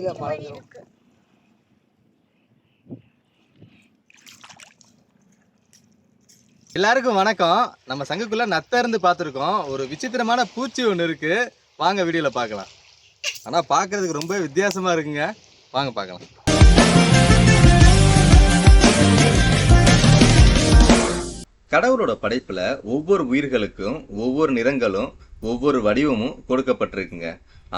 அடியில மறைஞ்சிரும். எல்லாருக்கும் வணக்கம். நம்ம சங்குக்குள்ள நத்தை இருந்து பார்த்துருக்கோம். ஒரு விசித்திரமான பூச்சி ஒன்று இருக்கு. வாங்க வீடியோல பார்க்கலாம். ஆனா பார்க்கிறதுக்கு ரொம்ப வித்தியாசமா இருக்குங்க. வாங்க பார்க்கலாம். கடவுளோட படைப்புல ஒவ்வொரு உயிர்களுக்கும் ஒவ்வொரு நிறங்களும் ஒவ்வொரு வடிவமும் கொடுக்கப்பட்டிருக்குங்க.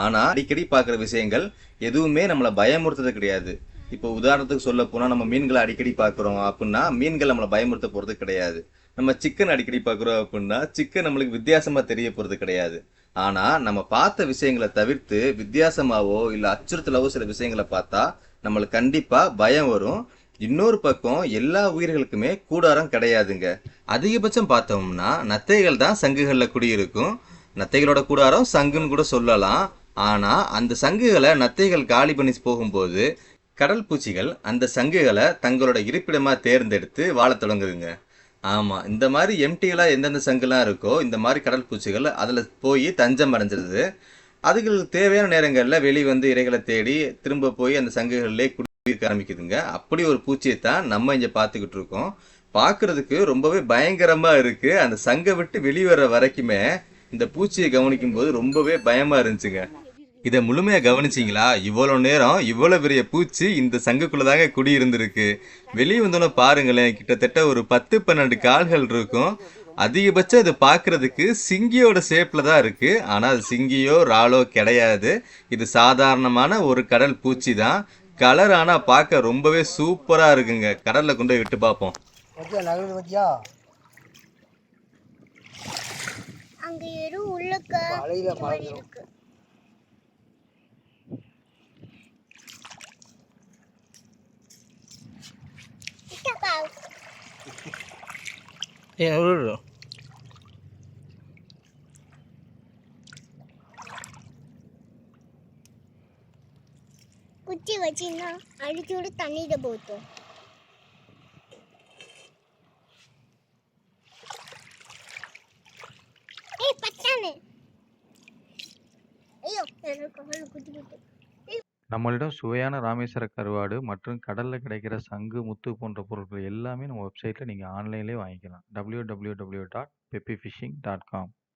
ஆனா அடிக்கடி பார்க்குற விஷயங்கள் எதுவுமே நம்மளை பயமுறுத்துறது கிடையாது. இப்போ உதாரணத்துக்கு சொல்ல போனா நம்ம மீன்களை அடிக்கடி பார்க்குறோம் அப்படின்னா மீன்கள் நம்மளை பயமுறுத்த போறது கிடையாது. நம்ம சிக்கன் அடிக்கடி பார்க்குறோம் அப்படின்னா சிக்கன் நம்மளுக்கு வித்தியாசமா தெரிய போறது கிடையாது. ஆனா நம்ம பார்த்த விஷயங்களை தவிர்த்து வித்தியாசமாவோ இல்ல அச்சுறுத்தலாவோ சில விஷயங்களை பார்த்தா நம்மளுக்கு கண்டிப்பா பயம் வரும். இன்னொரு பக்கம் எல்லா உயிர்களுக்குமே கூடாரம் கிடையாதுங்க. அதிகபட்சம் பார்த்தோம்னா நத்தைகள் தான் சங்குகள்ல குடியிருக்கும். நத்தைகளோட கூடாரம் சங்குன்னு கூட சொல்லலாம். ஆனா அந்த சங்குகளை நத்தைகள் காலி பண்ணி போகும்போது கடல் பூச்சிகள் அந்த சங்குகளை தங்களோட இருப்பிடமா தேர்ந்தெடுத்து வாழ தொடங்குதுங்க. ஆமா, இந்த மாதிரி எம்டிகளா எந்தெந்த சங்குலாம் இருக்கோ இந்த மாதிரி கடல் பூச்சிகள் அதுல போய் தஞ்சம் அடைஞ்சிருது. அதுகளுக்கு தேவையான நேரங்கள்ல வெளி வந்து இரைகளை தேடி திரும்ப போய் அந்த சங்குகளிலே குடியிருக்க ஆரம்பிக்குதுங்க. அப்படி ஒரு பூச்சியை தான் நம்ம இங்க பார்த்துக்கிட்டு இருக்கோம். பார்க்கிறதுக்கு ரொம்பவே பயங்கரமா இருக்கு. அந்த சங்கை விட்டு வெளிவர வரைக்குமே இந்த பூச்சியை கவனிக்கும் போது ரொம்பவே பயமா இருந்துச்சுங்க. இதை முழுமையா கவனிச்சிங்களா? இவ்வளவு நேரம் இவ்வளவு பெரிய பூச்சி இந்த சங்குக்குள்ளதாங்க குடி இருந்திருக்கு. வெளியே வந்தோன்னு பாருங்களேன், கிட்டத்தட்ட ஒரு 10-12 கால்கள் இருக்கும். அதிகபட்சம் இது பார்க்கறதுக்கு சிங்கியோட ஷேப்ல தான் இருக்கு. ஆனா அது சிங்கியோ ராலோ கிடையாது. இது சாதாரணமான ஒரு கடல் பூச்சி தான். கலர் ஆனா பார்க்க ரொம்பவே சூப்பரா இருக்குங்க. கடல்ல கொண்டு போய் விட்டு பார்ப்போம். அங்க ஏறும் உள்ளக்க அலையில மறைஞ்சிரும். குச்சி வச்சின்னா அடிச்சோடு தண்ணியில போத்தோம். ஏய் பட்டானே, ஐயோ எனக்கு கால் குத்தி குத்தி. நம்மளிடம் சுவையான ராமேஸ்வர கருவாடு மற்றும் கடல்ல கிடைக்கிற சங்கு, முத்து போன்ற பொருட்கள் எல்லாமே நம்ம வெப்சைட்ல நீங்க ஆன்லைன்லயே வாங்கிக்கலாம். www.peppyfishing.com